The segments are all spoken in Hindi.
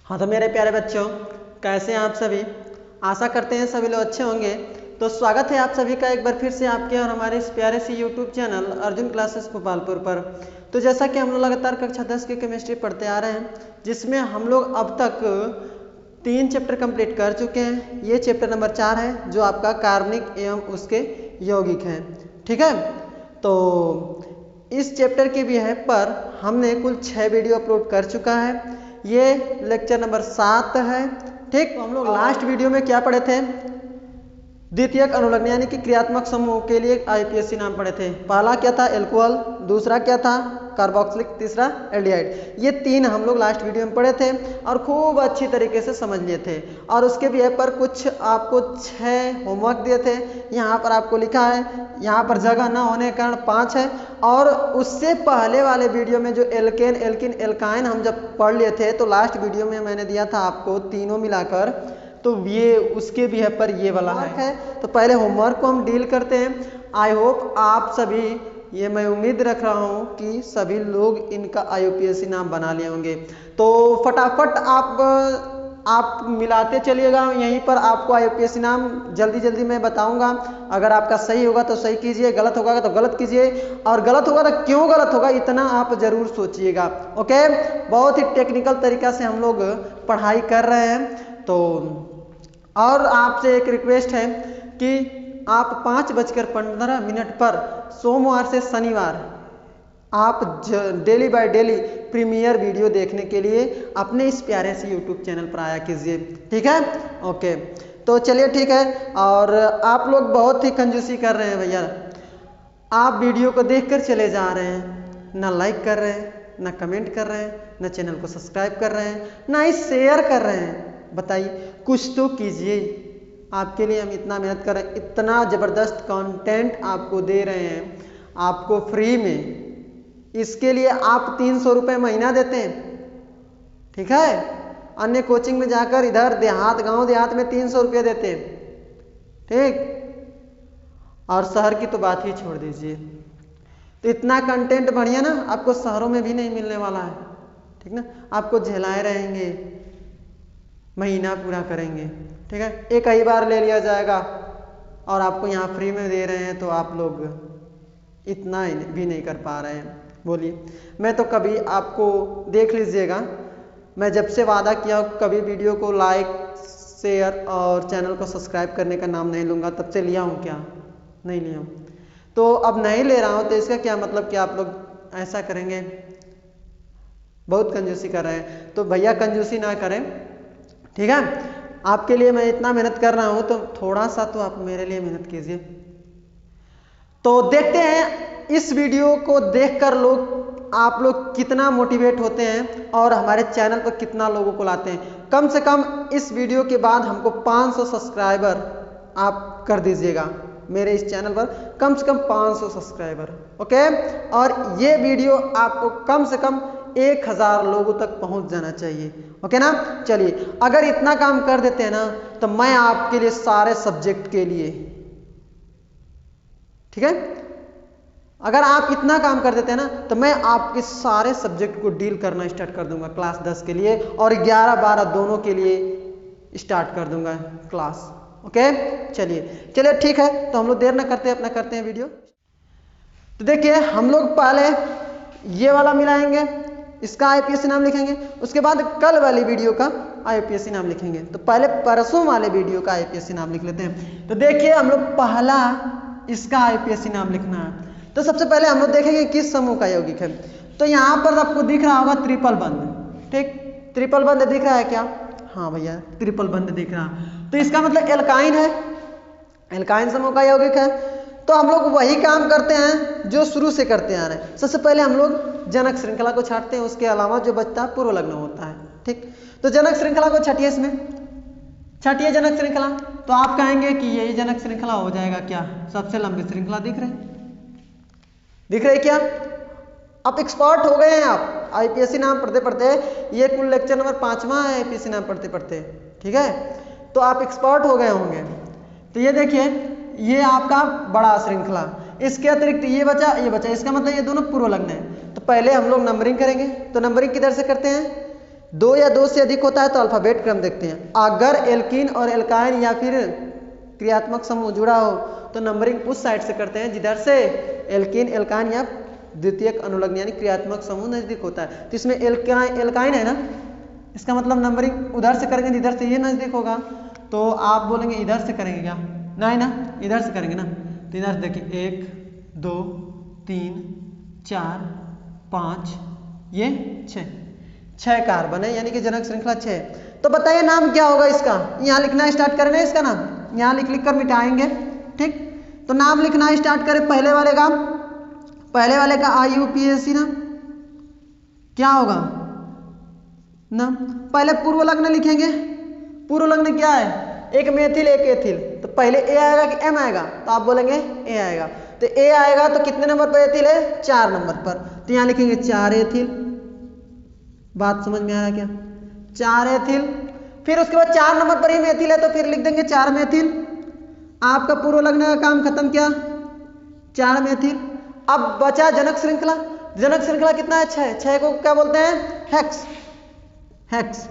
हाँ तो मेरे प्यारे बच्चों, कैसे हैं आप सभी। आशा करते हैं सभी लोग अच्छे होंगे। तो स्वागत है आप सभी का एक बार फिर से आपके और हमारे इस प्यारे से YouTube channel Arjun classes Bhopalpur पर। तो जैसा कि हम लोग लगातार कक्षा 10 की केमिस्ट्री पढ़ते आ रहे हैं, जिसमें हम लोग अब तक 3 चैप्टर कंप्लीट कर चुके हैं। ये चैप्टर नंबर 4 है जो आपका कार्बनिक एवं उसके यौगिक है। ठीक है, तो इस चैप्टर के भी है पर हमने कुल 6 वीडियो अपलोड कर चुका है। ये लेक्चर नंबर 7 है। ठीक, तो हम लोग लास्ट वीडियो में क्या पढ़े थे, द्वितीयक अनुलग्न यानी कि क्रियात्मक समूह के लिए आईपीएससी नाम पढ़े थे। पहला क्या था, एल्कोहल, दूसरा क्या था, कार्बोक्सिलिक, तीसरा एल्डिहाइड। ये 3 हम लोग लास्ट वीडियो में पढ़े थे और खूब अच्छी तरीके से समझ लिए थे। और उसके भी पर कुछ आपको 6 होमवर्क दिए थे। यहाँ पर आपको लिखा है, यहाँ पर जगह ना होने के कारण 5 है। और उससे पहले वाले वीडियो में जो एल्केन, एल्किन, एल्काइन हम जब पढ़ लिए थे, तो लास्ट वीडियो में मैंने दिया था आपको तीनों मिलाकर, तो ये उसके भी है पर ये वाला है। तो पहले होमवर्क को हम डील करते हैं। आई होप आप सभी, ये मैं उम्मीद रख रहा हूँ कि सभी लोग इनका आईयूपीएससी नाम बना लिए होंगे। तो फटाफट आप मिलाते चलिएगा। यहीं पर आपको आईयूपीएससी नाम जल्दी जल्दी मैं बताऊंगा। अगर आपका सही होगा तो सही कीजिए, गलत होगा तो गलत कीजिए, और गलत होगा तो क्यों गलत होगा इतना आप जरूर सोचिएगा। ओके, बहुत ही टेक्निकल तरीका से हम लोग पढ़ाई कर रहे हैं। तो और आपसे एक रिक्वेस्ट है कि आप 5:15 पर सोमवार से शनिवार आप daily by daily premiere video देखने के लिए अपने इस प्यारे से यूट्यूब चैनल पर आया कीजिए। ठीक है, ओके। तो चलिए ठीक है। और आप लोग बहुत ही कंजूसी कर रहे हैं भैया। आप वीडियो को देखकर चले जा रहे हैं, ना लाइक कर रहे हैं, ना कमेंट कर रहे हैं, ना चैनल को सब्सक्राइब कर रहे हैं, ना ही शेयर कर रहे हैं। बताइए, कुछ तो कीजिए। आपके लिए हम इतना मेहनत कर रहे हैं, इतना ज़बरदस्त कंटेंट आपको दे रहे हैं, आपको फ्री में। इसके लिए आप 300 रुपये महीना देते हैं। ठीक है, अन्य कोचिंग में जाकर इधर देहात, गांव देहात में 300 रुपये देते हैं। ठीक, और शहर की तो बात ही छोड़ दीजिए। तो इतना कंटेंट बढ़िया ना आपको शहरों में भी नहीं मिलने वाला है। ठीक ना, आपको झेलाए रहेंगे, महीना पूरा करेंगे। ठीक है, एक ही बार ले लिया जाएगा और आपको यहाँ फ्री में दे रहे हैं, तो आप लोग इतना भी नहीं कर पा रहे हैं। बोलिए, मैं तो कभी आपको देख लीजिएगा, मैं जब से वादा किया कभी वीडियो को लाइक, शेयर और चैनल को सब्सक्राइब करने का नाम नहीं लूँगा, तब से लिया हूँ क्या? नहीं लिया हूँ। तो अब नहीं ले रहा हूँ, तो इसका क्या मतलब कि आप लोग ऐसा करेंगे? बहुत कंजूसी कर रहे हैं। तो भैया कंजूसी ना करें। ठीक है, आपके लिए मैं इतना मेहनत कर रहा हूं, तो थोड़ा सा तो आप मेरे लिए मेहनत कीजिए। तो देखते हैं इस वीडियो को देखकर आप लोग कितना मोटिवेट होते हैं और हमारे चैनल पर कितना लोगों को लाते हैं। कम से कम इस वीडियो के बाद हमको 500 सब्सक्राइबर आप कर दीजिएगा मेरे इस चैनल पर, कम से कम 500 सब्सक्राइबर। ओके, और ये वीडियो आपको कम से कम 1000 लोगों तक पहुंच जाना चाहिए। ओके ना, चलिए, अगर इतना काम कर देते हैं ना, तो मैं आपके लिए सारे सब्जेक्ट के लिए, ठीक है, अगर आप इतना काम कर देते हैं ना, तो मैं आपके सारे सब्जेक्ट को डील करना स्टार्ट कर दूंगा क्लास 10 के लिए, और 11-12 दोनों के लिए स्टार्ट कर दूंगा क्लास। ओके, चलिए ठीक है। तो हम लोग देर ना करते अपना करते हैं वीडियो। तो देखिए, हम लोग पहले ये वाला मिलाएंगे, इसका आईपीएससी नाम लिखेंगे, उसके बाद कल वाली वीडियो का आईपीएससी नाम लिखेंगे। तो पहले परसों वाले वीडियो का आईपीएससी नाम लिख लेते हैं। तो देखिए, हम लोग पहला इसका आईपीएससी नाम लिखना है। तो सबसे पहले हम लोग देखेंगे किस समूह का यौगिक है। तो यहाँ पर आपको दिख रहा होगा ट्रिपल बंध। ठीक, ट्रिपल बंध दिख रहा है क्या? हाँ भैया, ट्रिपल बंध दिख रहा। तो इसका मतलब एल्काइन है, एल्काइन समूह का यौगिक है। तो हम लोग वही काम करते हैं जो शुरू से करते आ रहे हैं। सबसे पहले हम लोग जनक श्रृंखला को छांटते हैं, उसके अलावा जो बचता है पूर्व लग्न होता है। ठीक, तो जनक श्रृंखला को छाटिए, इसमें छाटिए जनक श्रृंखला। तो आप कहेंगे कि यही जनक श्रृंखला हो जाएगा क्या? सबसे लंबी श्रृंखला दिख रही क्या? आप एक्सपर्ट हो गए हैं। आप आईपीएससी नाम पढ़ते पढ़ते, ये कुल लेक्चर नंबर 5वां है आईपीएससी नाम पढ़ते पढ़ते। ठीक है, तो आप एक्सपर्ट हो गए होंगे। तो ये देखिए, ये आपका बड़ा श्रृंखला, इसके अतिरिक्त ये बचा, इसका मतलब ये दोनों पूर्व लग्न है। तो पहले हम लोग नंबरिंग करेंगे। तो नंबरिंग किधर से करते हैं? 2 या 2 से अधिक होता है तो अल्फाबेट क्रम देखते हैं। अगर एल्कीन और एल्काइन या फिर क्रियात्मक समूह जुड़ा हो तो नंबरिंग उस साइड से करते हैं जिधर से एल्कीन एल्काइन या द्वितीयक अनुलग्न यानी क्रियात्मक समूह नजदीक होता है। तो इसमें एल्काइन है ना, इसका मतलब नंबरिंग उधर से करेंगे जिधर से ये नजदीक होगा। तो आप बोलेंगे इधर से करेंगे क्या? नहीं ना, इधर से करेंगे ना। तो इधर से देखिए 1 2 3 4 5 ये 6 कार्बन है यानी कि जनक श्रृंखला 6। तो बताइए नाम क्या होगा इसका? यहाँ लिखना स्टार्ट करें इसका नाम, यहाँ लिख कर मिटाएंगे। ठीक, तो नाम लिखना स्टार्ट करें। पहले वाले का IUPAC ना क्या होगा ना, पहले पूर्व लग्न लिखेंगे। पूर्व लग्न क्या है? एक मेथिल एक एथिल। तो पहले ए आएगा कि एम आएगा? तो आप बोलेंगे ए आएगा। तो ए आएगा तो कितने नंबर पर एथिल है? 4 नंबर पर। तो यहाँ लिखेंगे 4 एथिल। बात समझ में आ रहा क्या? 4 एथिल। फिर उसके बाद 4 नंबर पर ही मेथिल है तो फिर लिख देंगे 4 मेथिल। आपका पूर्व लग्न का काम खत्म किया, 4 मेथिल। अब बचा जनक श्रृंखला। जनक श्रृंखला कितना है? 6 को क्या बोलते हैं? हेक्स।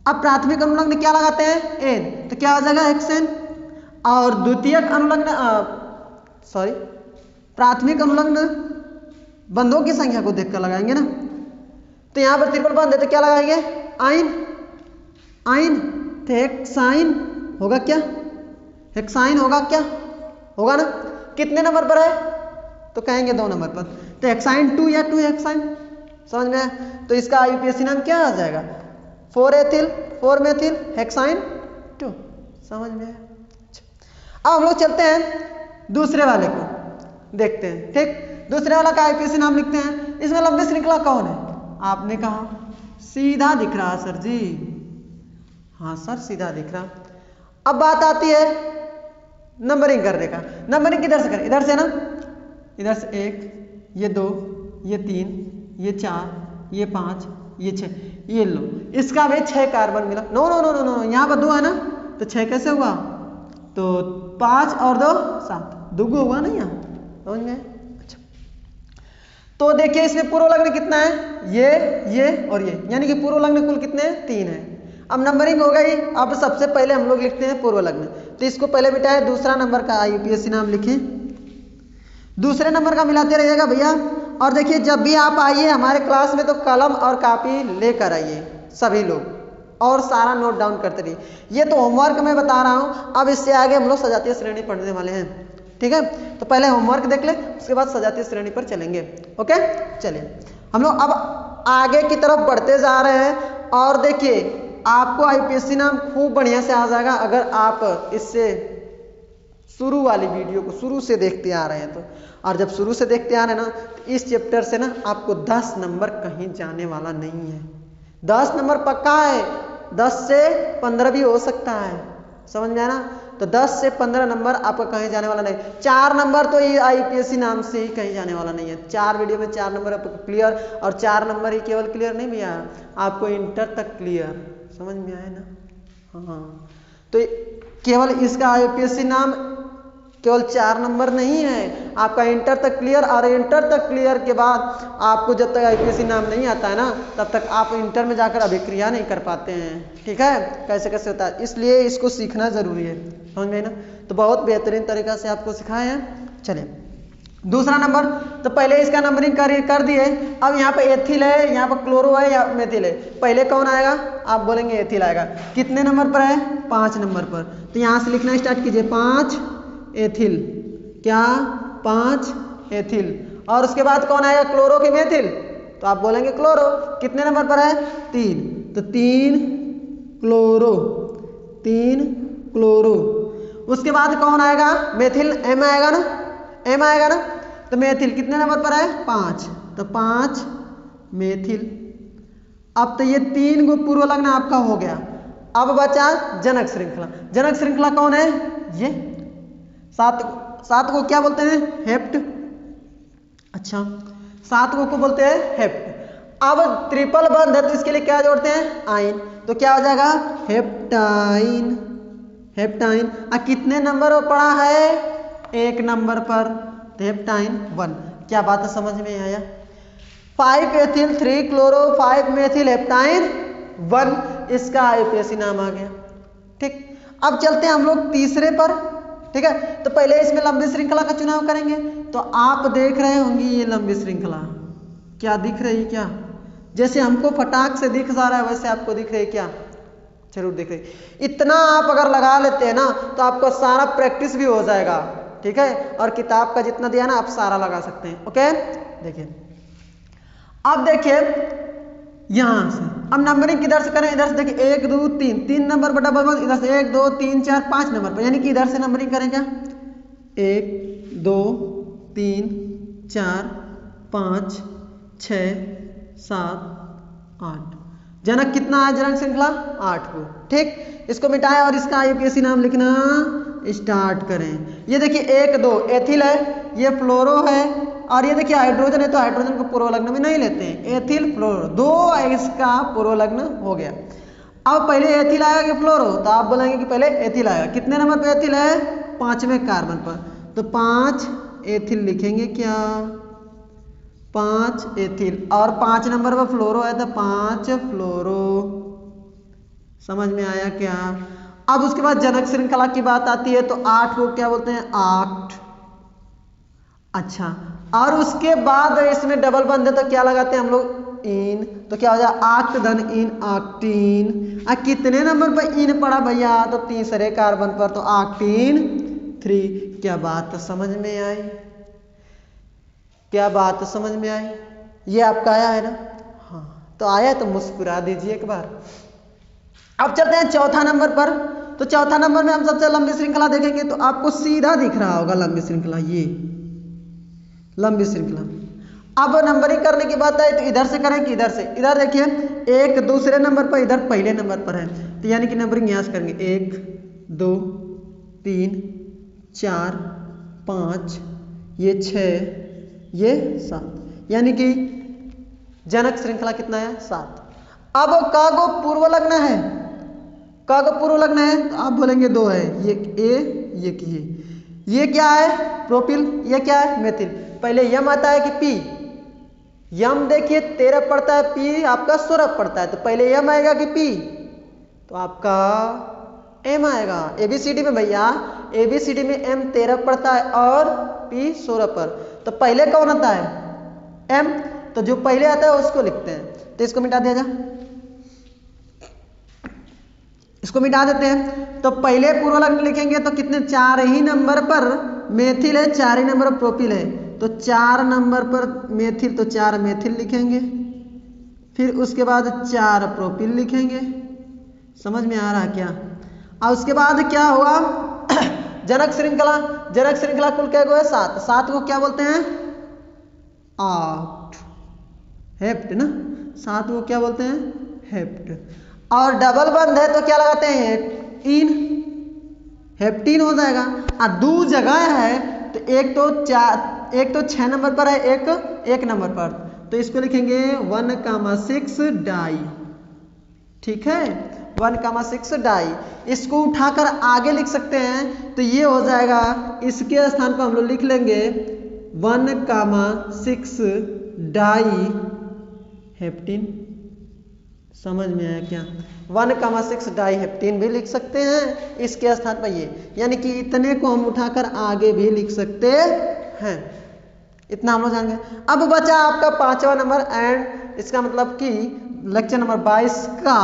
अब प्राथमिक अनुलग्न क्या लगाते हैं? एन। तो क्या हो जाएगा? हेक्सेन। और द्वितीयक अनुलग्न प्राथमिक अनुलग्न बंधों की संख्या को देखकर लगाएंगे ना। तो यहाँ पर ट्रिपल बंध है तो क्या लगाएंगे? आइन। तो हेक्साइन होगा क्या? हेक्साइन होगा क्या? होगा ना। कितने नंबर पर है? तो कहेंगे 2 नंबर पर। तो हेक्साइन 2 या 2 हेक्साइन, समझ में आया? तो इसका IUPAC नाम क्या आ जाएगा? 4 एथिल 4 मेथिल हेक्साइन 2। समझ में आया? अब हम लोग चलते हैं दूसरे वाले को देखते हैं। ठीक, दूसरे वाला का IUPAC नाम लिखते हैं। इसमें लंबी श्रृंखला कौन है? आपने कहा सीधा दिख रहा सर जी। हाँ सर सीधा दिख रहा। अब बात आती है नंबरिंग करने का। नंबरिंग किधर से करें? इधर से ना, इधर से 1 ये 2 ये 3 ये 4 ये 5 ये 6 ये लो। इसका भी 6 कार्बन मिला। नो, यहाँ पर 2 है ना, तो 6 कैसे हुआ? तो 5 और 2 7, दुगो हुआ ना यहाँ, समझ में? अच्छा, तो देखिए इसमें पूर्व लग्न कितना है? ये और ये, यानी कि पूर्व लग्न कुल कितने हैं? 3 है। अब नंबरिंग हो गई। अब सबसे पहले हम लोग लिखते हैं पूर्व लग्न। तो इसको पहले मिटाए, दूसरा नंबर का IUPAC नाम लिखें। दूसरे नंबर का मिलाते रहिएगा भैया। और देखिए जब भी आप आइए हमारे क्लास में तो कलम और कॉपी लेकर आइए सभी लोग, और सारा नोट डाउन करते रहिए। ये तो होमवर्क मैं बता रहा हूँ। अब इससे आगे हम लोग सजातीय श्रेणी पढ़ने वाले हैं। ठीक है, तो पहले होमवर्क देख ले, उसके बाद सजातीय श्रेणी पर चलेंगे। ओके, चलिए हम लोग अब आगे की तरफ बढ़ते जा रहे हैं। और देखिए आपको IUPAC नाम खूब बढ़िया से आ जाएगा अगर आप इससे शुरू वाली वीडियो को शुरू से देखते आ रहे हैं तो। और जब शुरू से देखते आ रहे हैं ना तो इस चैप्टर से ना आपको 10 नंबर कहीं जाने वाला नहीं है। 10 नंबर पक्का है, 10 से 15 भी हो सकता है, समझ में आया ना? तो 10 से 15 नंबर आपका कहीं जाने वाला नहीं। 4 नंबर तो ये IUPAC नाम से ही कहीं जाने वाला नहीं है। 4 वीडियो में 4 नंबर आपको क्लियर, और 4 नंबर ही केवल क्लियर नहीं भैया, आपको इंटर तक क्लियर। समझ में आया ना? हाँ, तो केवल इसका IUPAC नाम केवल 4 नंबर नहीं है, आपका इंटर तक क्लियर। और इंटर तक क्लियर के बाद आपको जब तक IUPAC नाम नहीं आता है ना तब तक आप इंटर में जाकर अभिक्रिया नहीं कर पाते हैं। ठीक है, कैसे कैसे होता है, इसलिए इसको सीखना जरूरी है। समझ में ना? तो बहुत बेहतरीन तरीका से आपको सिखाया है। चलिए दूसरा नंबर, तो पहले इसका नंबरिंग कर दिए। अब यहाँ पे एथिल है, यहाँ पर क्लोरो है या मेथिल है, पहले कौन आएगा? आप बोलेंगे एथिल आएगा। कितने नंबर पर है? 5 नंबर पर। तो यहाँ से लिखना स्टार्ट कीजिए, 5 एथिल। क्या? 5 एथिल। और उसके बाद कौन आएगा? क्लोरो के मेथिल। तो आप बोलेंगे क्लोरो। कितने नंबर पर है? 3। तो 3 क्लोरो। उसके बाद कौन आएगा? मेथिल, एम आएगा ना, एम आएगा ना। तो मेथिल कितने नंबर पर है? 5। तो 5 मेथिल। अब तो ये 3 गो पूर्व लग्न आपका हो गया। अब बचा जनक श्रृंखला। जनक श्रृंखला कौन है? ये 7 को क्या बोलते हैं? हेप्ट। अच्छा, 7 को बोलते हैं हेप्ट। अब ट्रिपल बंध है तो इसके लिए क्या जोड़ते हैं? आइन। तो क्या हो जाएगा? हेप्टाइन। कितने नंबर पर पड़ा है? 1 नंबर पर। तो हेप्टाइन 1। क्या बात है, समझ में आया? 5 एथिल 3 क्लोरो 5 मेथिल हेप्टाइन 1 इसका आईयूपीएसी नाम आ गया। ठीक, अब चलते हैं हम लोग तीसरे पर। ठीक है, तो पहले इसमें लंबी श्रृंखला का चुनाव करेंगे। तो आप देख रहे होंगे ये लंबी श्रृंखला क्या दिख रही, क्या जैसे हमको फटाक से दिख जा रहा है वैसे आपको दिख रही क्या? जरूर दिख रही। इतना आप अगर लगा लेते हैं ना तो आपको सारा प्रैक्टिस भी हो जाएगा। ठीक है, और किताब का जितना दिया ना आप सारा लगा सकते हैं। ओके, देखिए अब देखिए यहां से अब नंबरिंग किधर से करें? इधर से देखिए 1 2 3 3 नंबर पर डबल 1, इधर से 1 2 3 4 5 नंबर पर, यानी कि इधर से नंबरिंग करें क्या? 1 2 3 4 5 6 7 8। जनक कितना है जनक श्रृंखला? 8 को। ठीक, इसको मिटाएं और इसका आईयूपीएसी नाम लिखना स्टार्ट करें। ये देखिए 1 2 एथिल है, ये फ्लोरो है, और ये देखिए हाइड्रोजन है तो हाइड्रोजन को पूर्वलग्न में नहीं लेते हैं। एथिल फ्लोरो 2 इसका पूर्वलग्न हो गया। अब पहले एथिल आएगा कि फ्लोरो? तो आप बोलेंगे कि पहले एथिल आएगा। कितने नंबर पे एथिल है? 5वें कार्बन पर, तो 5 एथिल लिखेंगे क्या? 5 एथिल, और 5 नंबर पर फ्लोरो है तो 5 फ्लोरो। समझ में आया क्या? अब उसके बाद जनक श्रृंखला की बात आती है तो 8 को क्या बोलते हैं? आक्ट। अच्छा, और उसके बाद इसमें डबल बंद है तो क्या लगाते हैं हम लोग? इन। तो क्या हो जाए? आक्ट धन इन आक्टीन। कितने नंबर पर इन पड़ा भैया? तो तीसरे कार्बन पर, तो आक्टीन 3। क्या बात समझ में आई? क्या बात समझ में आई? ये आपका आया है ना? हाँ, तो आया तो मुस्कुरा दीजिए एक बार। अब चलते हैं चौथा नंबर पर। तो चौथा नंबर में हम सबसे लंबी श्रृंखला देखेंगे तो आपको सीधा दिख रहा होगा लंबी श्रृंखला, ये लंबी श्रृंखला। अब नंबरिंग करने की बात है तो इधर से करें कि इधर से? इधर देखिए 1 दूसरे नंबर पर, इधर पहले नंबर पर है, तो यानी कि नंबरिंग यहाँ से करेंगे 1 2 3 4 5, ये 6, ये 7, यानी कि जनक श्रृंखला कितना है? 7। अब का को पूर्वलग्न है, का को पूर्वलग्न है तो आप बोलेंगे 2 है, ये ए ये की ये क्या है? प्रोपिल, ये क्या है? मेथिल। पहले यम आता है कि पी? यम देखिए 13 पड़ता है, पी आपका 16 पड़ता है, तो पहले यम आएगा कि पी? तो आपका एम आएगा। एबीसीडी में भैया एबीसीडी में एम 13 पड़ता है और पी 16 पर, तो पहले कौन आता है? एम। तो जो पहले आता है उसको लिखते हैं, तो इसको मिटा दिया जा, इसको मिटा देते हैं। तो पहले पूर्वलग्न लिखेंगे तो कितने? 4 ही नंबर पर मेथिल है, 4 ही नंबर पर प्रोपिल है, तो 4 नंबर पर मेथिल, तो 4 मेथिल लिखेंगे, फिर उसके बाद 4 प्रोपिल लिखेंगे। समझ में आ रहा है क्या? और उसके बाद क्या हुआ? जनक श्रृंखला, जनक श्रृंखला कुल क्या है? 7। 7 को क्या बोलते हैं? आक्ट, हेप्ट ना। 7 को क्या बोलते हैं? हेप्ट। और डबल बंद है तो क्या लगाते हैं? इन, हेप्टीन हो जाएगा। और 2 जगह है तो एक तो 6 नंबर पर है, एक 1 नंबर पर, तो इसको लिखेंगे 1,6 डाई। ठीक है, 1,6 डाई। इसको उठाकर आगे लिख सकते हैं तो ये हो जाएगा, इसके स्थान पर हम लोग लिख लेंगे 1,6 डाई हेप्टीन। समझ में आया क्या? 1,6 डाई हेप्टीन भी लिख सकते हैं इसके स्थान पर ये, यानी कि इतने को हम उठाकर आगे भी लिख सकते हैं। इतना हम लोग जान गए। अब बचा आपका 5वां नंबर एंड इसका मतलब कि लेक्चर नंबर 22 का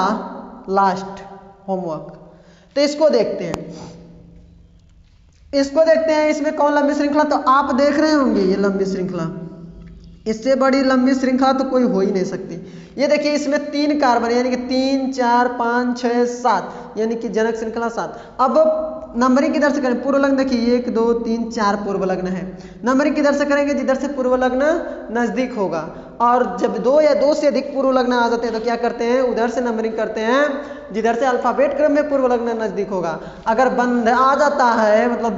लास्ट होमवर्क। तो इसको देखते हैं, इसको देखते हैं। इसमें कौन लंबी श्रृंखला? तो आप देख रहे होंगे ये लंबी श्रृंखला, इससे बड़ी लंबी श्रृंखला तो कोई हो ही नहीं सकती। ये देखिए इसमें 3 कार्बन यानी कि 3 4 5 6 7, यानी कि जनक श्रृंखला 7। अब नंबरिंग किधर से करें? पूर्वलग्न देखिए 1 2 3 4 पूर्वलग्न है। नंबरिंग किधर से करेंगे? जिधर से पूर्वलग्न नजदीक होगा। और जब 2 या 2 से अधिक पूर्वलग्न आ जाते हैं तो क्या करते हैं? उधर से नंबरिंग करते हैं जिधर से अल्फाबेट क्रम में पूर्वलग्न नजदीक होगा। अगर बंद आ जाता है, मतलब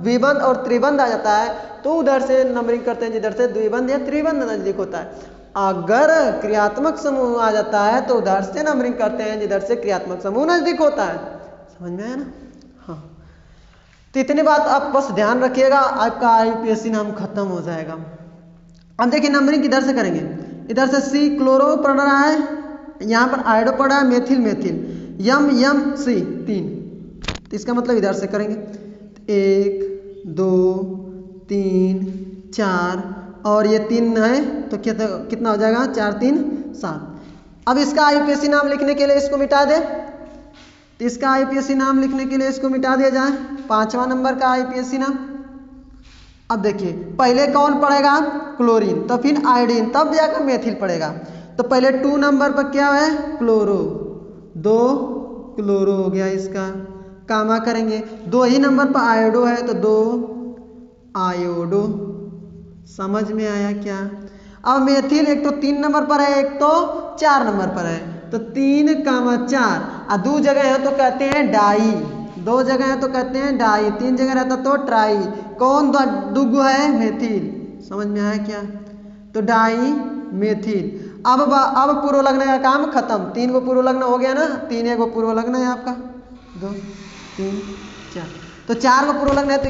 द्विबंध और त्रिबंध आ जाता है, तो उधर से नंबरिंग करते हैं जिधर से द्विबंध या त्रिबंध नजदीक होता है। अगर क्रियात्मक समूह आ जाता है तो उधर से नंबरिंग करते हैं जिधर से क्रियात्मक समूह नजदीक होता है। समझ में आया ना? हाँ, तो इतनी बात आप बस ध्यान रखिएगा, आपका आईयूपीएसी नाम खत्म हो जाएगा। अब देखिए नंबरिंग किधर से करेंगे? इधर से सी क्लोरो पढ़ रहा है, यहाँ पर आयोडो पड़ा है, मेथिल मेथिल, यम यम सी 3, तो इसका मतलब इधर से करेंगे 1 2 3 4 और ये 3 है तो कितना हो जाएगा 4 3 7। अब इसका आईयूपीएसी नाम लिखने के लिए इसको मिटा दे, तो इसका आईयूपीएसी नाम लिखने के लिए इसको मिटा दिया जाए, 5वां नंबर का आईयूपीएसी नाम। अब देखिए पहले कौन पड़ेगा क्लोरीन, तो फिर आयोडीन, तब जाकर मेथिल पड़ेगा। तो पहले 2 नंबर पर क्या है क्लोरो, 2 क्लोरो हो गया इसका, कामा करेंगे 2 ही नंबर पर आयोडो है तो 2 आयोडो, समझ में आया क्या। अब मेथिल एक तो 3 नंबर पर है, एक तो 4 नंबर पर है, तो 3 कामा 4 और 2 जगह है तो कहते हैं डाई, 2 जगह है तो कहते हैं डाई, 3 जगह रहता तो ट्राई, कौन दुगु है मेथिल, समझ में आया क्या, तो डाई मेथिल। अब पूर्व लग्न का काम खत्म, 3 गो पूर्व लग्न हो गया ना, 3 गो पूर्व लग्न है आपका, 2 3 4, तो 4 गो पूर्व लग्न है तो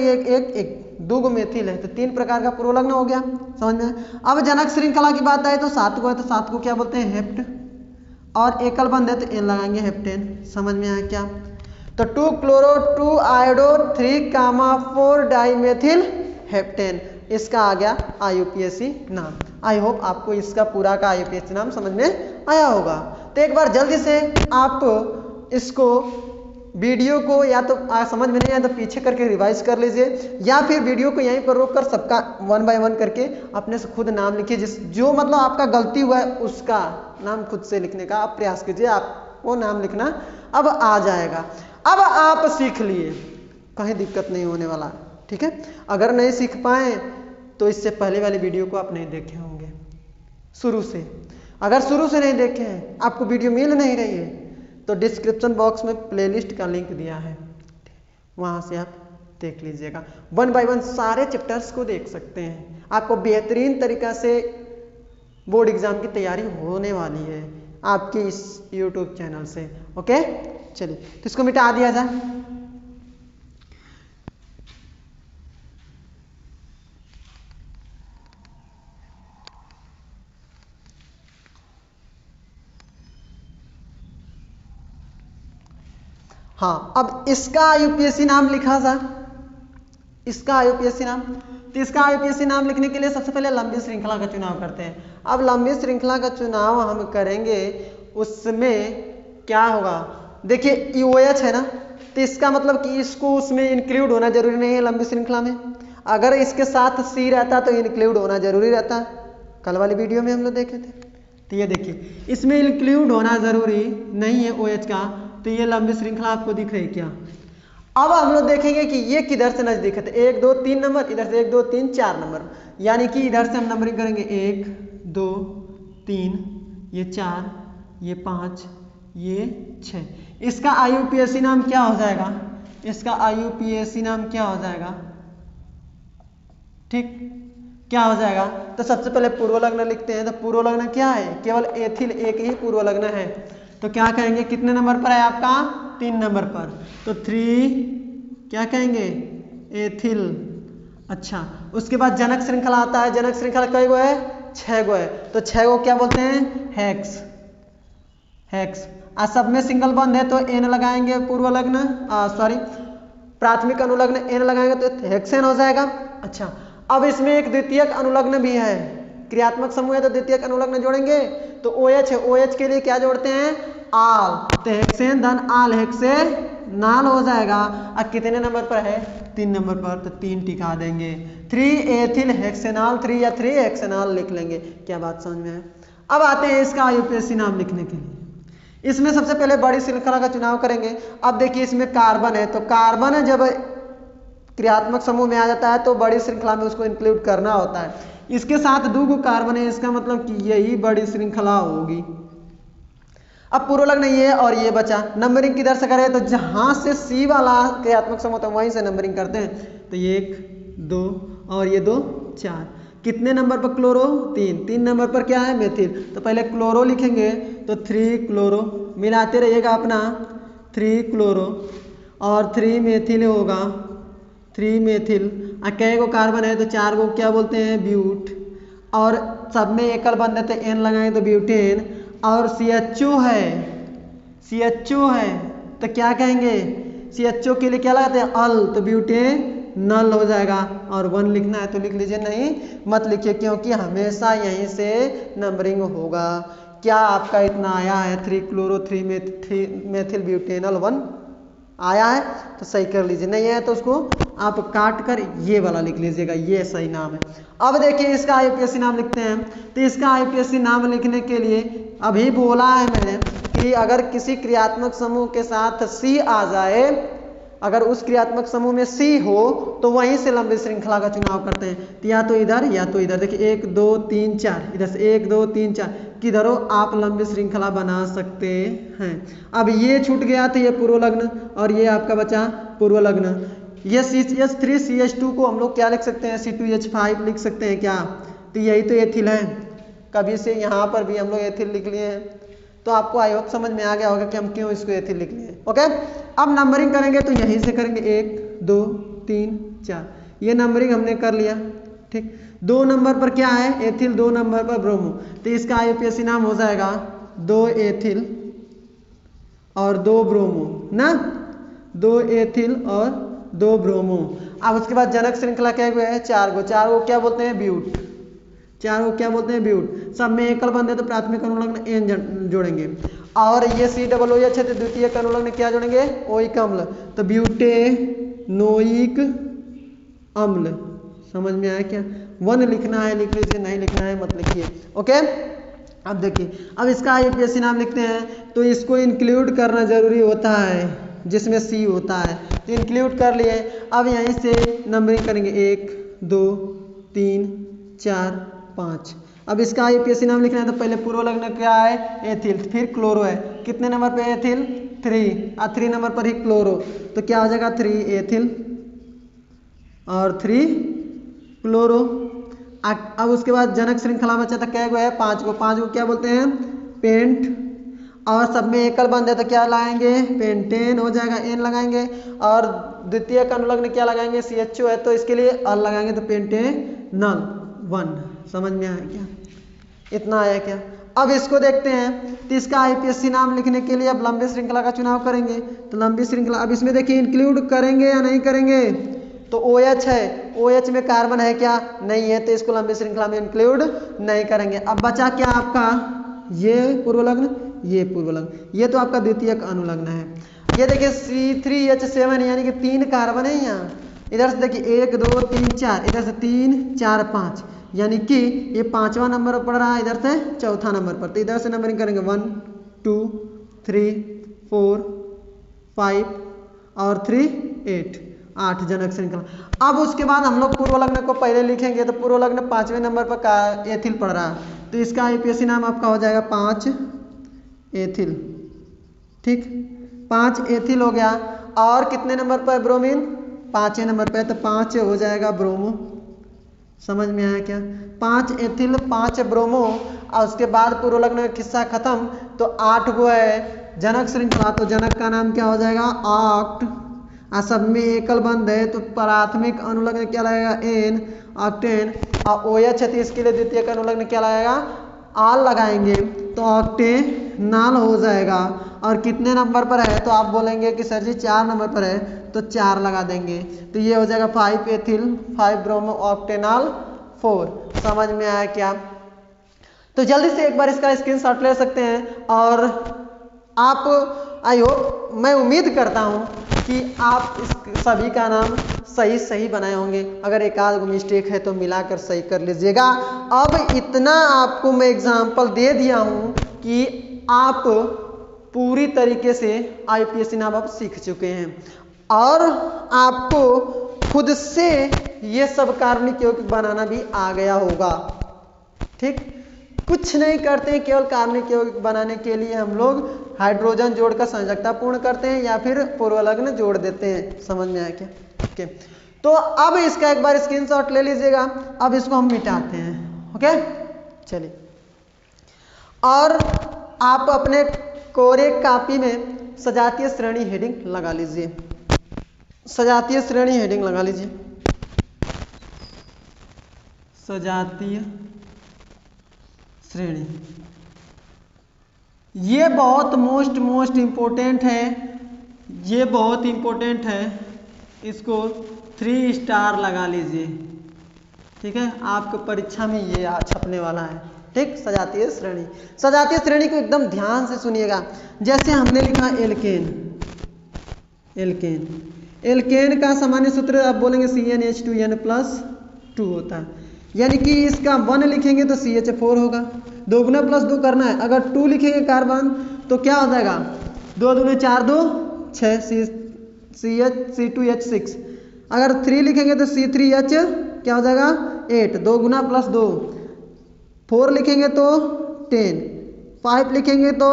एक 2 गो मेथिल है, तो 3 प्रकार का पूर्व लग्न हो गया, समझ में। अब जनक श्रृंखला की बात आए तो 7 गो है, तो 7 को क्या बोलते हैं हेप्ट, और एकल बंद है तो एन लगाएंगे हेप्टेन, समझ में आया क्या। तो 2 क्लोरो 2 आयोडो 3 कामा 4 डाईमेथिल हेप्टेन, इसका आ गया आईयूपीएसी नाम। आई होप आपको इसका पूरा का आईयूपीएसी नाम समझ में आया होगा। तो एक बार जल्दी से आप इसको वीडियो को या तो समझ में नहीं आया तो पीछे करके रिवाइज कर लीजिए, या फिर वीडियो को यहीं पर रोक कर सबका 1 बाय 1 करके अपने से खुद नाम लिखिए, जो मतलब आपका गलती हुआ है उसका नाम खुद से लिखने का आप प्रयास कीजिए, आपको नाम लिखना अब आ जाएगा। अब आप सीख लिए, कहीं दिक्कत नहीं होने वाला, ठीक है। अगर नहीं सीख पाए तो इससे पहले वाली वीडियो को आप नहीं देखे होंगे शुरू से, अगर शुरू से नहीं देखे हैं, आपको वीडियो मिल नहीं रही है तो डिस्क्रिप्शन बॉक्स में प्लेलिस्ट का लिंक दिया है, वहाँ से आप देख लीजिएगा, 1 बाय 1 सारे चैप्टर्स को देख सकते हैं। आपको बेहतरीन तरीका से बोर्ड एग्जाम की तैयारी होने वाली है आपके इस YouTube चैनल से। ओके चलिए, तो इसको मिटा दिया जाए। हाँ, अब इसका आईयूपीएसी नाम लिखा जा, इसका आईयूपीएसी नाम, तो इसका आईयूपीएसी नाम लिखने के लिए सबसे पहले लंबी श्रृंखला का चुनाव करते हैं। अब लंबी श्रृंखला का चुनाव हम करेंगे, उसमें क्या होगा, देखिए OH है ना, तो इसका मतलब कि इसको उसमें इंक्लूड होना जरूरी नहीं है लंबी श्रृंखला में, अगर इसके साथ C रहता तो इंक्लूड होना जरूरी रहता, कल वाली वीडियो में हम लोग देखे थे। तो ये देखिए इसमें इंक्लूड होना जरूरी नहीं है OH का, तो ये लंबी श्रृंखला आपको दिख रही क्या। अब हम लोग देखेंगे कि ये किधर से नजदीक है, तो 1 2 3 नंबर, इधर से 1 2 3 4 नंबर, यानी कि इधर से हम नंबरिंग करेंगे 1 2 3, ये 4, ये 5, ये 6। इसका आईयूपीएसी नाम क्या हो जाएगा, इसका आईयूपीएसी नाम क्या हो जाएगा, ठीक क्या हो जाएगा। तो सबसे पहले पूर्व लग्न लिखते हैं, तो पूर्व लग्न क्या है, केवल एथिल एक ही पूर्व लग्न है, तो क्या कहेंगे, कितने नंबर पर है आपका 3 नंबर पर, तो 3 क्या कहेंगे एथिल। अच्छा, उसके बाद जनक श्रृंखला आता है, जनक श्रृंखला कई गो है 6 गो है, तो 6 गो क्या बोलते हैं हेक्स, हेक्स। और सब में सिंगल बंद है तो N लगाएंगे, पूर्व लग्न सॉरी प्राथमिक अनुलग्न N लगाएंगे तो हेक्सेन हो जाएगा। अच्छा, अब इसमें एक द्वितीयक अनुलग्न भी है, क्रियात्मक समूह है तो द्वितीयक अनुलग्न जोड़ेंगे, तो OH है, OH के लिए क्या जोड़ते हैं आल, तो हेक्सेन धन आल हेक्सेनाल हो जाएगा। अब कितने नंबर पर है 3 नंबर पर, तो 3 टिका देंगे, 3 एथिल हेक्सेनाल 3 या 3 हेक्सेनाल लिख लेंगे। क्या बात समझ में है। अब आते हैं इसका आईयूपीएसी नाम लिखने के लिए। इसमें सबसे पहले बड़ी श्रृंखला का चुनाव करेंगे। अब देखिए इसमें कार्बन है, तो कार्बन जब क्रियात्मक समूह में आ जाता है तो बड़ी श्रृंखला में उसको इंक्लूड करना होता है। इसके साथ 2 गो कार्बन है, इसका मतलब कि यही बड़ी श्रृंखला होगी। अब पूर्व लग्न ये और ये बचा, नंबरिंग किधर से करें, तो जहां से C वाला क्रियात्मक समूह होता है वहीं से नंबरिंग करते हैं, तो ये 1 2 और ये 2 4। कितने नंबर पर क्लोरो 3 नंबर पर क्या है मेथिल, तो पहले क्लोरो लिखेंगे, तो 3 क्लोरो मिलाते रहिएगा अपना, 3 क्लोरो और 3 मेथिल होगा, 3 मेथिल। कै गो कार्बन है, तो 4 गो क्या बोलते हैं ब्यूट, और सब में एकल बंद है तो N लगाएंगे तो ब्यूटेन। और CHO है, CHO है तो क्या कहेंगे, CHO के लिए क्या लगाते हैं अल, तो ब्यूटेनल हो जाएगा। और 1 लिखना है तो लिख लीजिए, नहीं मत लिखिए क्योंकि हमेशा यहीं से नंबरिंग होगा। क्या आपका इतना आया है 3-क्लोरो 3-मेथिल ब्यूटेनल 1 आया है तो सही कर लीजिए, नहीं है तो उसको आप काट कर ये वाला लिख लीजिएगा, ये सही नाम है। अब देखिए इसका IUPAC नाम लिखते हैं, तो इसका IUPAC नाम लिखने के लिए अभी बोला है मैंने कि अगर किसी क्रियात्मक समूह के साथ C आ जाए, अगर उस क्रियात्मक समूह में C हो तो वहीं से लंबी श्रृंखला का चुनाव करते हैं, तो या तो इधर या तो इधर। देखिए 1 2 3 4, इधर से 1 2 3 4 किधर हो आप लंबी श्रृंखला बना सकते हैं। अब ये छूट गया तो ये पूर्व लग्न और ये आपका बचा पूर्व लग्न। ये CH3CH2 को हम लोग क्या लिख सकते हैं, C2H5 लिख सकते हैं क्या, तो यही तो एथिल है। कभी से यहाँ पर भी हम लोग एथिल लिख लिए हैं, तो आपको आई होप समझ में आ गया होगा कि हम क्यों इसको एथिल लिख लिए। ओके, अब नंबरिंग करेंगे तो यहीं से करेंगे 1 2 3 4, ये नंबरिंग हमने कर लिया। ठीक, 2 नंबर पर क्या है एथिल, 2 नंबर पर ब्रोमो, तो इसका IUPAC नाम हो जाएगा 2 एथिल और 2 ब्रोमो ना, 2 एथिल और 2 ब्रोमो। अब उसके बाद जनक श्रृंखला क्या हुआ है 4 गो, 4 गो क्या बोलते हैं ब्यूट, 4 को क्या बोलते हैं ब्यूट। सब में एकल बंद है तो प्राथमिक अनुलग्न एन जोड़ेंगे, और ये COOH है तो द्वितीयक अनुलग्न क्या जोड़ेंगे ओइक अम्ल, तो ब्यूटेनोइक अम्ल। समझ में आया क्या, 1 लिखना है लिख लीजिए, नहीं लिखना है मत लिखिए। ओके, अब देखिए अब इसका IUPAC नाम लिखते हैं तो इसको इंक्लूड करना जरूरी होता है जिसमें C होता है, तो इंक्लूड कर लिए। अब यहीं से नंबरिंग करेंगे 1 2 3 4 5। अब इसका IUPAC नाम लिखना है तो पहले पूर्व लग्न क्या है एथिल, फिर क्लोरो है, कितने नंबर पे एथिल 3, और 3 नंबर पर ही क्लोरो, तो क्या हो जाएगा 3 एथिल और 3 क्लोरो। अब उसके बाद जनक श्रृंखला बचा था क्या है 5 को, 5 को क्या बोलते हैं पेंट, और सब में एकल बंद है तो क्या लगाएंगे पेंटेन हो जाएगा, एन लगाएंगे, और द्वितीयक अनुलग्न क्या लगाएंगे CHO है तो इसके लिए अल लगाएंगे तो पेंटेनल 1। समझ में आया क्या, इतना आया क्या। अब इसको देखते हैं तो इसका IUPAC नाम लिखने के लिए अब लंबी श्रृंखला का चुनाव करेंगे, तो लंबी श्रृंखला अब इसमें देखिए इंक्लूड करेंगे या नहीं करेंगे, तो OH है, OH में कार्बन है क्या नहीं है, तो इसको लंबी श्रृंखला में इंक्लूड नहीं करेंगे। अब बचा क्या आपका ये पूर्व लग्न, ये पूर्व लग्न, ये तो आपका द्वितीयक अनुलग्न है। ये देखिए C3H7 यानी कि 3 कार्बन है यहाँ, इधर से देखिए 1 2 3 4, इधर से 3 4 5, यानी कि ये 5वां नंबर पर पड़ रहा है, इधर से 4था नंबर पर, तो इधर से नंबरिंग करेंगे 1 2 3 4 5 और 3 8, 8 जनक श्रृंखला। अब उसके बाद हम लोग पूर्व लग्न को पहले लिखेंगे, तो पूर्व लग्न 5वें नंबर पर एथिल पड़ रहा है, तो इसका IUPAC नाम आपका हो जाएगा 5 एथिल। ठीक, 5 एथिल हो गया, और कितने नंबर पर ब्रोमीन 5वें नंबर पर, तो 5 हो जाएगा ब्रोमो। समझ में आया क्या, 5 एथिल 5 ब्रोमो, और उसके बाद पूर्व लग्न का किस्सा खत्म, तो 8 गो है जनक श्रृंखला, तो जनक का नाम क्या हो जाएगा ऑक्ट, और सब में एकल बंद है तो प्राथमिक अनुलग्न क्या लगेगा एन, ऑक्टेन, और OH है तो इसके लिए द्वितीयक अनुलग्न क्या लगेगा आल लगाएंगे तो ऑक्टेनाल हो जाएगा। और कितने नंबर पर है तो आप बोलेंगे कि सर जी 4 नंबर पर है, तो 4 लगा देंगे, तो ये हो जाएगा 5 एथिल 5 ब्रोमो ऑक्टेनॉल 4। समझ में आया क्या, तो जल्दी से एक बार इसका स्क्रीनशॉट ले सकते हैं, और आप आई होप मैं उम्मीद करता हूँ कि आप इस सभी का नाम सही बनाए होंगे, अगर एक आध मिस्टेक है तो मिलाकर सही कर लीजिएगा। अब इतना आपको मैं एग्जाम्पल दे दिया हूँ कि आप पूरी तरीके से IUPAC नाम आप सीख चुके हैं, और आपको खुद से ये सब कार्बनिक यौगिक बनाना भी आ गया होगा। ठीक, कुछ नहीं करते हैं, केवल कार्बनिक यौगिक बनाने के लिए हम लोग हाइड्रोजन जोड़कर संयोजकता पूर्ण करते हैं या फिर पूर्वलग्न जोड़ देते हैं। समझ में आया क्या, ओके। तो अब इसका एक बार स्क्रीनशॉट ले लीजिएगा, अब इसको हम मिटाते हैं। ओके, चलिए, और आप अपने कोरे कापी में सजातीय श्रेणी हेडिंग लगा लीजिए, सजातीय श्रेणी हेडिंग लगा लीजिए, सजातीय श्रेणी। ये बहुत मोस्ट इम्पोर्टेंट है, ये बहुत इम्पोर्टेंट है, इसको 3 स्टार लगा लीजिए। ठीक है, आपको परीक्षा में ये छपने वाला है। ठीक, सजातीय श्रेणी। सजातीय श्रेणी को एकदम ध्यान से सुनिएगा। जैसे हमने लिखा एल्केन, एल्केन, एल्केन का सामान्य सूत्र आप बोलेंगे CnH2n+2 होता है, यानी कि इसका 1 लिखेंगे तो CH4 होगा। 2 गुना +2 करना है, अगर 2 लिखेंगे कार्बन तो क्या हो जाएगा, 2 दूनी 4, 2 6 C2H6। अगर 3 लिखेंगे तो C3H क्या हो जाएगा 8, 2 गुना +2, 4 लिखेंगे तो 10, 5 लिखेंगे तो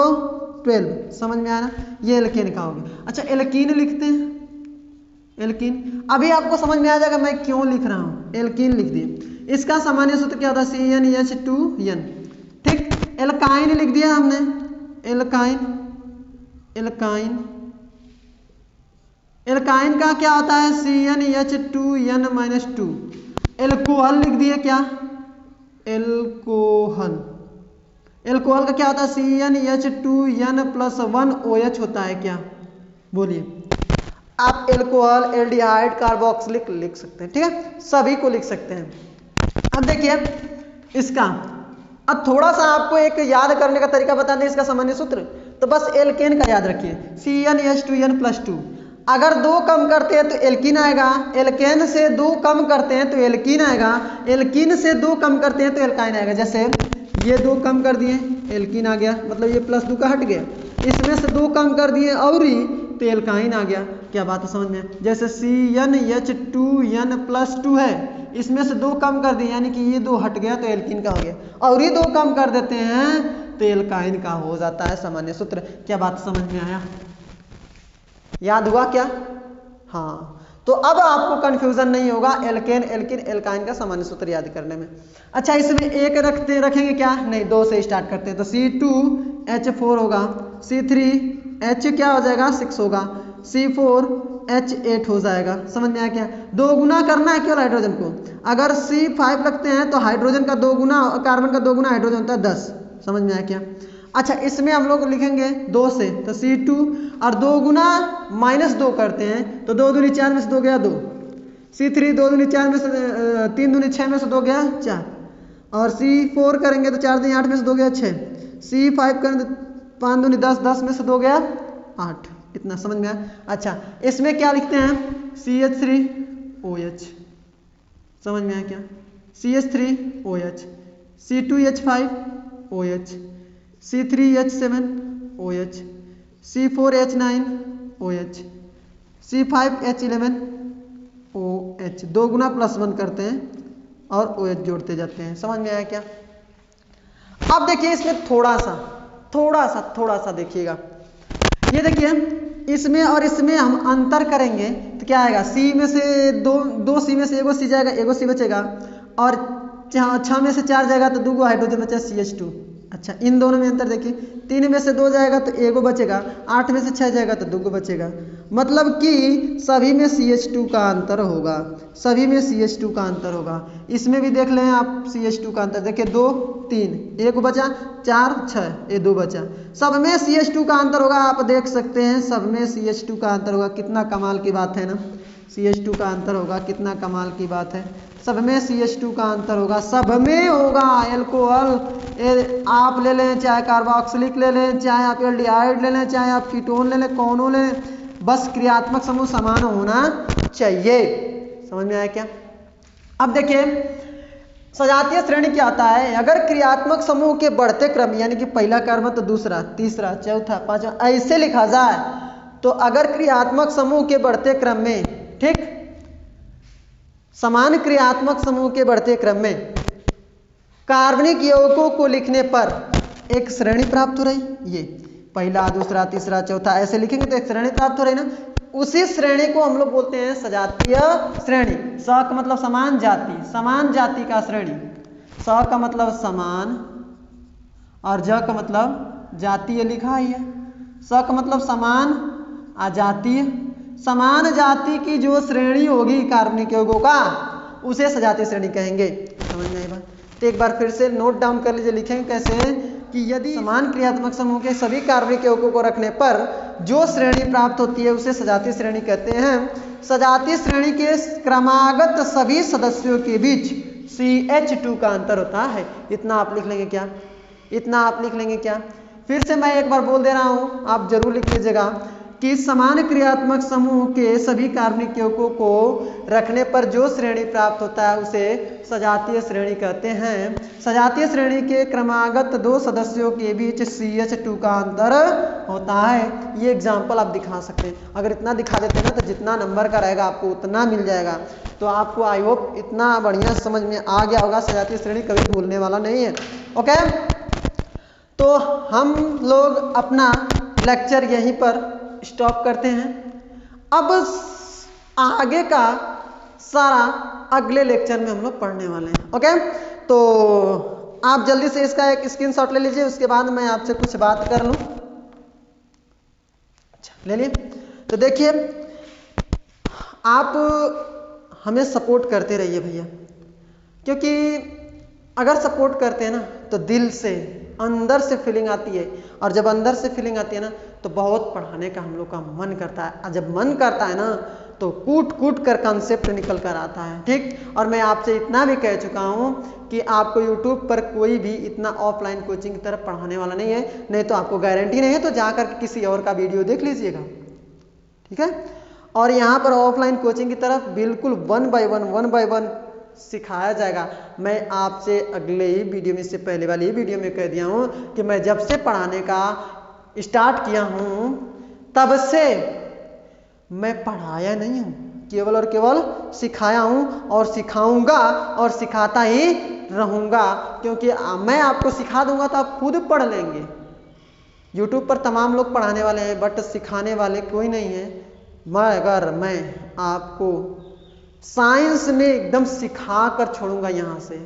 12। समझ में आया ना, ये एल्केन का हो गया। अच्छा, एल्कीन लिखते हैं, एल्कीन अभी आपको समझ में आ जाएगा मैं क्यों लिख रहा हूं। एल्कीन लिख दिए, इसका सामान्य सूत्र क्या था, CnH2n। ठीक, एल्काइन लिख दिया हमने, एल्काइन, एल्काइन, एल्काइन का क्या होता है CnH2n-2। एल्कोहल लिख दिए, क्या, एल्कोहल, एल्कोहल का क्या होता है CnH2n+1OH होता है, क्या, बोलिए। आप एल्कोहल, एल्डिहाइड, कार्बोक्सिलिक लिख सकते हैं। ठीक है, सभी को लिख सकते हैं। अब देखिए इसका, अब थोड़ा सा आपको एक याद करने का तरीका बता दें इसका सामान्य सूत्र, तो बस एल्केन का याद रखिए, CnH2n+2। अगर 2 कम करते हैं तो एल्कीन आएगा, एल्केन से 2 कम करते हैं तो एल्कीन आएगा, एल्कीन से 2 कम करते हैं तो एल्काइन आएगा। जैसे ये 2 कम कर दिए, एल्कीन आ गया, मतलब ये +2 का हट गया। इसमें से 2 कम कर दिए और ही तो एल्काइन आ गया। क्या बात है, समझ में? जैसे CnH2n+2 है, इसमें से 2 कम कर दिए, यानी कि ये 2 हट गया तो एल्कीन का हो गया, और ये 2 कम कर देते हैं तो एल्काइन का हो जाता है सामान्य सूत्र। क्या बात समझ में आया, याद हुआ क्या? हाँ, तो अब आपको कंफ्यूजन नहीं होगा एल्केन, एल्कीन, एल्काइन का सामान्य सूत्र याद करने में। अच्छा, इसमें एक रखेंगे क्या, नहीं, 2 से स्टार्ट करते हैं, तो C2H4 होगा, C3H क्या हो जाएगा 6 होगा, C4H8 हो जाएगा। समझ में आया क्या? 2 गुना करना है केवल हाइड्रोजन को। अगर C5 लगते हैं तो हाइड्रोजन का 2 गुना, कार्बन का 2 गुना हाइड्रोजन होता है 10। समझ में आया क्या? अच्छा, इसमें हम लोग लिखेंगे 2 से, तो C2 और 2 गुना -2 करते हैं तो 2 दूनी 4 में से 2 गया 2, C3 2 दूनी 4 में से 3 दूनी 6 में से 2 गया 4, और C4 करेंगे तो 4 दूनी 8 में से 2 गया 6, C5 करेंगे तो 5 दूनी 10, 10 में से 2 गया 8। इतना समझ में आया? अच्छा, इसमें क्या लिखते हैं CH3OH। समझ में आया क्या? CH3OH, C2H5OH, C3H7OH, C4H9OH, C5H11OH। 2 गुना +1 करते हैं और OH जोड़ते जाते हैं। समझ में आया क्या? अब देखिए इसमें थोड़ा सा देखिएगा, ये देखिए इसमें और इसमें हम अंतर करेंगे तो क्या आएगा, C में से 2 C में से एगो C जाएगा, एगो C बचेगा, और 6 में से 4 जाएगा तो 2 गो हाइड्रोजन बचा CH2। अच्छा, इन दोनों में अंतर देखिए, 3 में से 2 जाएगा तो एगो बचेगा, 8 में से 6 जाएगा तो 2 गो बचेगा, मतलब कि सभी में CH2 का अंतर होगा, सभी में CH2 का अंतर होगा। इसमें भी देख लें आप CH2 का अंतर, देखिए 2 3, 1 बचा, 4 6, ये 2 बचा, सब में CH2 का अंतर होगा। आप देख सकते हैं सब में CH2 का अंतर होगा। कितना कमाल की बात है ना, CH2 का अंतर होगा, कितना कमाल की बात है। सब में CH2 का अंतर होगा, सब में होगा। एल्कोहल आप ले लें, चाहे कार्बोक्सिलिक ले लें, चाहे आप एल्डिहाइड ले लें, चाहे आप कीटोन ले लें, कौनों ले लें, बस क्रियात्मक समूह समान होना चाहिए। समझ में आया क्या? अब देखिए सजातीय श्रेणी क्या आता है, अगर क्रियात्मक समूह के बढ़ते क्रम, यानी कि पहला कार्बन तो दूसरा, तीसरा, चौथा, पांचवा, ऐसे लिखा जाए तो अगर क्रियात्मक समूह के बढ़ते क्रम में, ठीक, समान क्रियात्मक समूह के बढ़ते क्रम में कार्बनिक यौगिकों को लिखने पर एक श्रेणी प्राप्त हो रही, ये पहला, दूसरा, तीसरा, चौथा ऐसे लिखेंगे तो एक श्रेणी प्राप्त हो रही ना, उसी श्रेणी को हम लोग बोलते हैं सजातीय श्रेणी। स का मतलब समान जाति, समान जाति का श्रेणी, स का मतलब समान और ज का मतलब जातीय लिखा ही है। स का मतलब समान, अजातीय, समान जाति की जो श्रेणी होगी कार्बनिक यौगिकों का उसे सजातीय श्रेणी कहेंगे। समझ में आई बात? तो एक बार फिर से नोट डाउन कर लीजिए, लिखेंगे कैसे, कि यदि समान क्रियात्मक समूह के सभी कार्बनिक यौगिकों को रखने पर जो श्रेणी प्राप्त होती है उसे सजातीय श्रेणी कहते हैं। सजातीय श्रेणी के क्रमागत सभी सदस्यों के बीच CH2 का अंतर होता है। इतना आप लिख लेंगे क्या? इतना आप लिख लेंगे क्या? फिर से मैं एक बार बोल दे रहा हूं, आप जरूर लिख लीजिएगा कि समान क्रियात्मक समूह के सभी कार्बनिक यौगिकों को रखने पर जो श्रेणी प्राप्त होता है उसे सजातीय श्रेणी कहते हैं। सजातीय श्रेणी के क्रमागत दो सदस्यों के बीच CH2 का अंतर होता है। ये एग्जाम्पल आप दिखा सकते हैं। अगर इतना दिखा देते हैं ना तो जितना नंबर का रहेगा आपको उतना मिल जाएगा। तो आपको आई होप इतना बढ़िया समझ में आ गया होगा, सजातीय श्रेणी कभी भूलने वाला नहीं है। ओके, तो हम लोग अपना लेक्चर यहीं पर स्टॉप करते हैं। अब आगे का सारा अगले लेक्चर में हम लोग पढ़ने वाले हैं। ओके, तो आप जल्दी से इसका एक स्क्रीनशॉट ले लीजिए, उसके बाद मैं आपसे कुछ बात कर लूं। अच्छा, ले लिए। तो देखिए, आप हमें सपोर्ट करते रहिए भैया, क्योंकि अगर सपोर्ट करते हैं ना तो दिल से अंदर से फीलिंग आती है, और जब अंदर से फीलिंग आती है ना तो बहुत पढ़ाने का हम लोग का मन करता है। और जब मन करता है ना तो कूट कूट कर कंसेप्ट निकल कर आता है। ठीक, और मैं आपसे इतना भी कह चुका हूँ कि आपको यूट्यूब पर कोई भी इतना ऑफलाइन कोचिंग की तरफ पढ़ाने वाला नहीं है। नहीं तो आपको गारंटी नहीं है तो जाकर किसी और का वीडियो देख लीजिएगा। ठीक है, और यहाँ पर ऑफलाइन कोचिंग की तरफ बिल्कुल 1 बाय 1 सिखाया जाएगा। मैं आपसे अगले ही वीडियो में, इससे पहले वाली ही वीडियो में कह दिया हूँ कि मैं जब से पढ़ाने का स्टार्ट किया हूँ तब से मैं पढ़ाया नहीं हूँ, केवल और केवल सिखाया हूँ और सिखाऊंगा और सिखाता ही रहूँगा। क्योंकि मैं आपको सिखा दूंगा तो आप खुद पढ़ लेंगे। यूट्यूब पर तमाम लोग पढ़ाने वाले हैं बट सिखाने वाले कोई नहीं है। मगर मैं आपको साइंस में एकदम सिखा कर छोड़ूंगा यहाँ से,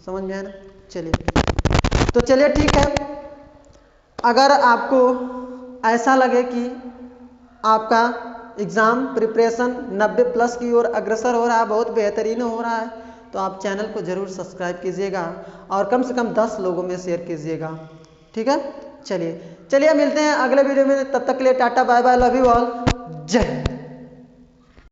समझ में आया ना? चलिए, तो चलिए ठीक है। अगर आपको ऐसा लगे कि आपका एग्ज़ाम प्रिपरेशन 90+ की ओर अग्रसर हो रहा है, बहुत बेहतरीन हो रहा है, तो आप चैनल को ज़रूर सब्सक्राइब कीजिएगा और कम से कम 10 लोगों में शेयर कीजिएगा। ठीक है, चलिए मिलते हैं अगले वीडियो में। तब तक के लिए tata bye bye, love you all, जय हिंद।